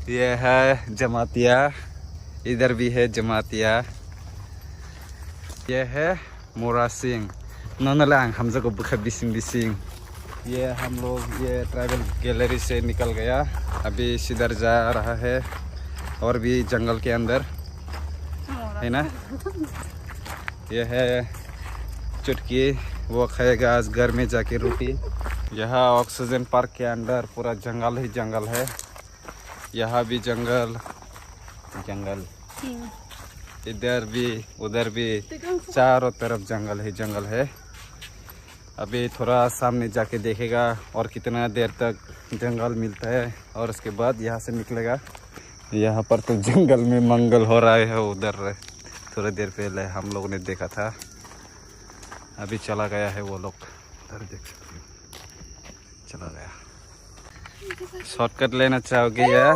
ये है जमातिया, इधर भी है जमातिया। ये है मोरा सिंह नोनलांग हमजा को बुखा बिसिंग बिसिंग। ये हम लोग ये ट्राइबल गैलरी से निकल गया, अभी सीधर जा रहा है और भी जंगल के अंदर है ना। ये है चुटकी, वो खाएगा आज घर में जाके रोटी। यहाँ ऑक्सीजन पार्क के अंदर पूरा जंगल ही जंगल है, यहाँ भी जंगल जंगल, इधर भी उधर भी, चारों तरफ जंगल ही जंगल है। अभी थोड़ा सामने जाके देखेगा और कितना देर तक जंगल मिलता है और उसके बाद यहाँ से निकलेगा। यहाँ पर तो जंगल में मंगल हो रहा है, उधर थोड़ी देर पहले हम लोगों ने देखा था, अभी चला गया है वो लोग, उधर देख सकते हो चला गया। शॉर्टकट लेना चाहोगे या